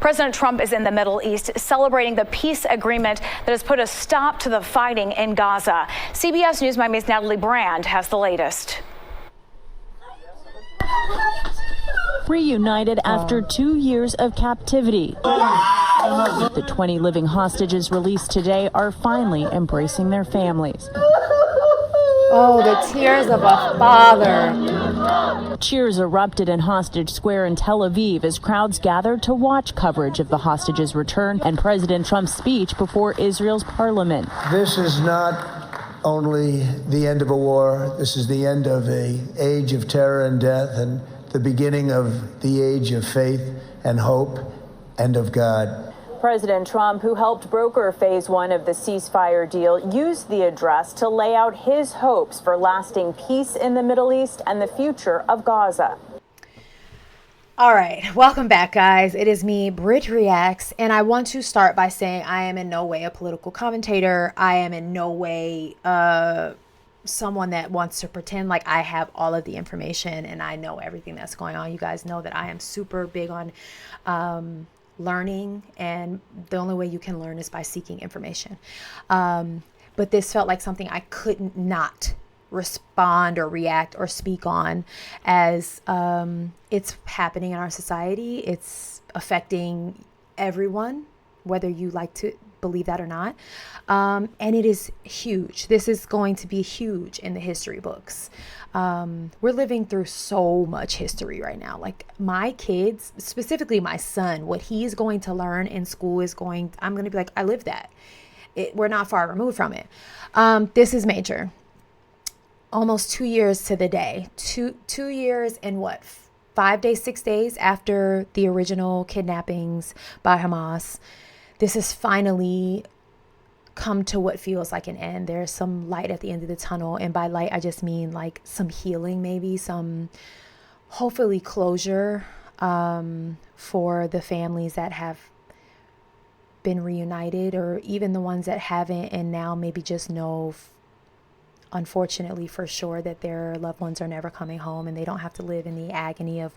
President Trump is in the Middle East celebrating the peace agreement that has put a stop to the fighting in Gaza. CBS News Miami's Natalie Brand has the latest. Reunited after 2 years of captivity. The 20 living hostages released today are finally embracing their families. Oh, the tears of a father. Cheers erupted in Hostage Square in Tel Aviv as crowds gathered to watch coverage of the hostages' return and President Trump's speech before Israel's parliament. This is not only the end of a war, this is the end of an age of terror and death and the beginning of the age of faith and hope and of God. President Trump, who helped broker phase 1 of the ceasefire deal, used the address to lay out his hopes for lasting peace in the Middle East and the future of Gaza. All right, welcome back, guys. It is me, BrittReacts, and I want to start by saying I am in no way a political commentator. I am in no way someone that wants to pretend like I have all of the information and I know everything that's going on. You guys know that I am super big on learning, and the only way you can learn is by seeking information. But this felt like something I couldn't not respond or react or speak on, as it's happening in our society. It's affecting everyone, whether you like to believe that or not. And it is huge. This is going to be huge in the history books. We're living through so much history right now. Like my kids, specifically my son, what he's going to learn in school I'm going to be like, I lived that. We're not far removed from it. This is major. Almost 2 years to the day. Two years and what? 5 days, 6 days after the original kidnappings by Hamas. This has finally come to what feels like an end. There's some light at the end of the tunnel. And by light, I just mean like some healing, maybe some hopefully closure for the families that have been reunited, or even the ones that haven't and now maybe just know, unfortunately for sure, that their loved ones are never coming home and they don't have to live in the agony of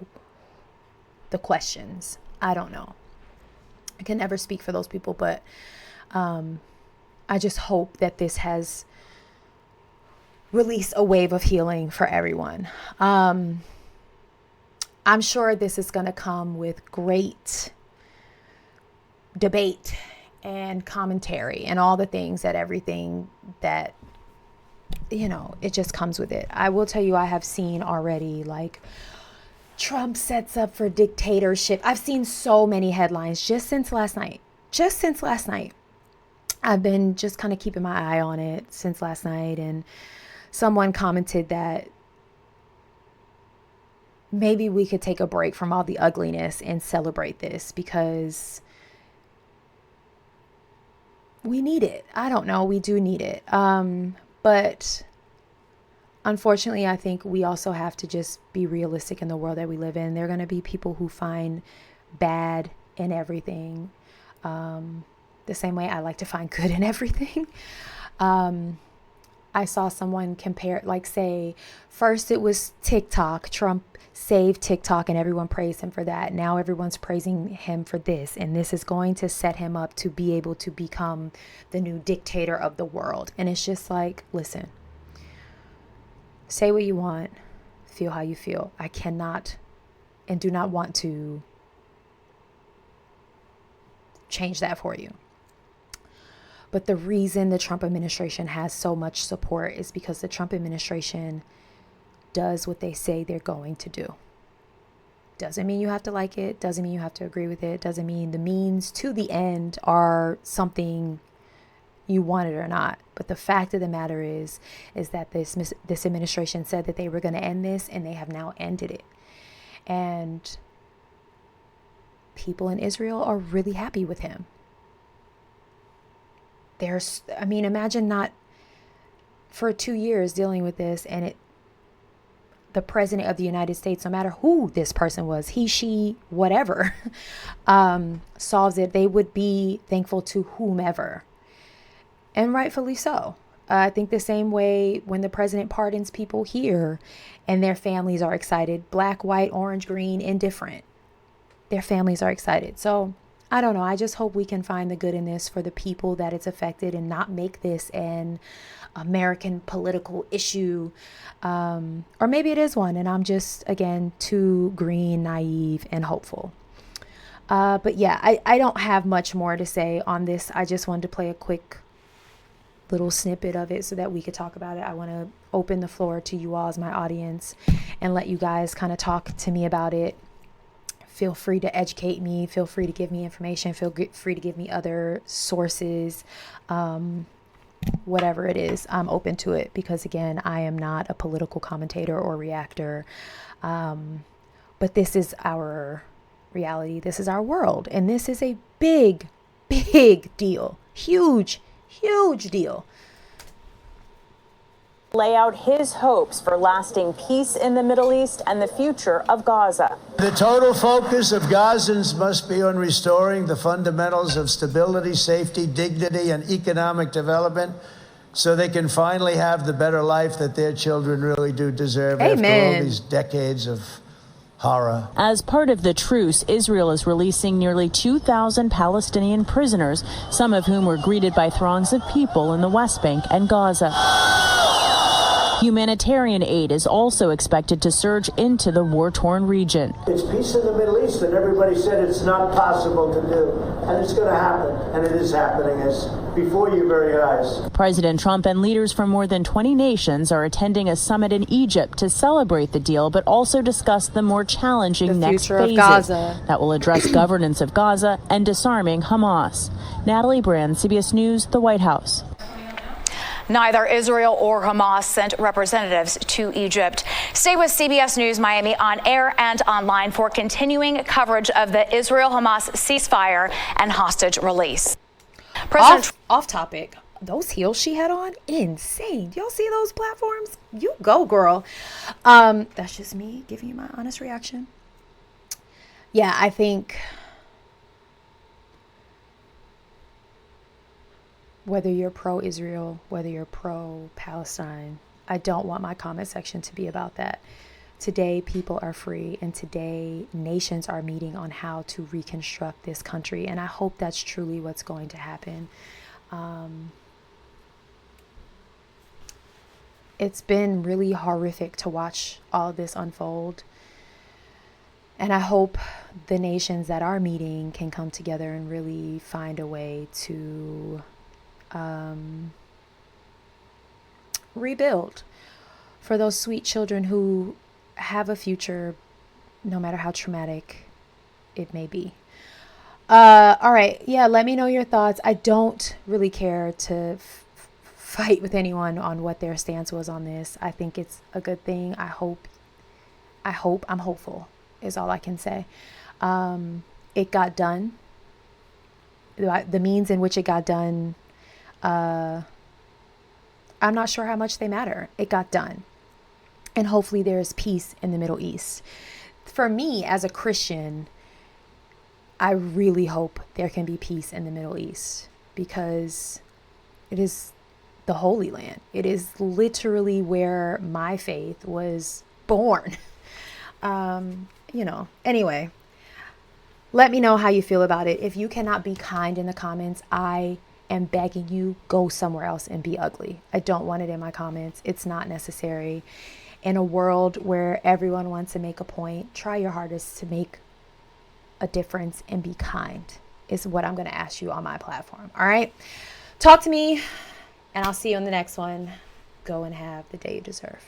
the questions. I don't know. I can never speak for those people, but I just hope that this has released a wave of healing for everyone. I'm sure this is going to come with great debate and commentary and all the things that everything that, you know, it just comes with it. I will tell you, I have seen already, like, Trump sets up for dictatorship. I've seen so many headlines just since last night. I've been just kind of keeping my eye on it since last night. And someone commented that maybe we could take a break from all the ugliness and celebrate this because we need it. I don't know. We do need it. But unfortunately, I think we also have to just be realistic in the world that we live in. There are going to be people who find bad in everything, the same way I like to find good in everything. I saw someone compare, like, say, first it was TikTok. Trump saved TikTok and everyone praised him for that. Now everyone's praising him for this. And this is going to set him up to be able to become the new dictator of the world. And it's just like, listen. Say what you want, feel how you feel. I cannot and do not want to change that for you. But the reason the Trump administration has so much support is because the Trump administration does what they say they're going to do. Doesn't mean you have to like it. Doesn't mean you have to agree with it. Doesn't mean the means to the end are something you want it or not. But the fact of the matter is that this administration said that they were going to end this, and they have now ended it. And people in Israel are really happy with him. Imagine not for 2 years dealing with this, and the president of the United States, no matter who this person was, he, she, whatever, solves it. They would be thankful to whomever. And rightfully so. I think the same way when the president pardons people here and their families are excited, black, white, orange, green, indifferent, their families are excited. So I don't know. I just hope we can find the good in this for the people that it's affected and not make this an American political issue. Or maybe it is one, and I'm just, again, too green, naive, and hopeful. But yeah, I don't have much more to say on this. I just wanted to play a quick little snippet of it so that we could talk about it. I want to open the floor to you all as my audience and let you guys kind of talk to me about it. Feel free to educate me. Feel free to give me information. Feel free to give me other sources. Whatever it is, I'm open to it because, again, I am not a political commentator or reactor. But this is our reality. This is our world. And this is a big, big deal. Huge deal. Lay out his hopes for lasting peace in the Middle East and the future of Gaza. The total focus of Gazans must be on restoring the fundamentals of stability, safety, dignity, and economic development so they can finally have the better life that their children really do deserve. Amen. After all these decades of horror. As part of the truce, Israel is releasing nearly 2,000 Palestinian prisoners, some of whom were greeted by throngs of people in the West Bank and Gaza. Humanitarian aid is also expected to surge into the war-torn region. It's peace in the Middle East, and everybody said it's not possible to do, and it's going to happen, and it is happening. It's before your very eyes. President Trump and leaders from more than 20 nations are attending a summit in Egypt to celebrate the deal, but also discuss the more challenging next phases that will address governance of Gaza and disarming Hamas. Natalie Brand, CBS News, the White House. Neither Israel or Hamas sent representatives to Egypt. Stay with CBS News Miami on air and online for continuing coverage of the Israel-Hamas ceasefire and hostage release. Off topic. Those heels she had on, insane. Y'all see those platforms? You go, girl. That's just me giving you my honest reaction. Yeah, I think whether you're pro-Israel, whether you're pro-Palestine, I don't want my comment section to be about that. Today, people are free, and today, nations are meeting on how to reconstruct this country, and I hope that's truly what's going to happen. It's been really horrific to watch all of this unfold, and I hope the nations that are meeting can come together and really find a way to rebuild for those sweet children who have a future, no matter how traumatic it may be. All right. Yeah, let me know your thoughts. I don't really care to fight with anyone on what their stance was on this. I think it's a good thing. I'm hopeful is all I can say. It got done. The means in which it got done, I'm not sure how much they matter. It got done. And hopefully there is peace in the Middle East. For me, as a Christian, I really hope there can be peace in the Middle East because it is the Holy Land. It is literally where my faith was born. Anyway, let me know how you feel about it. If you cannot be kind in the comments, I am begging you, go somewhere else and be ugly. I don't want it in my comments. It's not necessary. In a world where everyone wants to make a point, try your hardest to make a difference and be kind is what I'm going to ask you on my platform. All right. Talk to me and I'll see you on the next one. Go and have the day you deserve.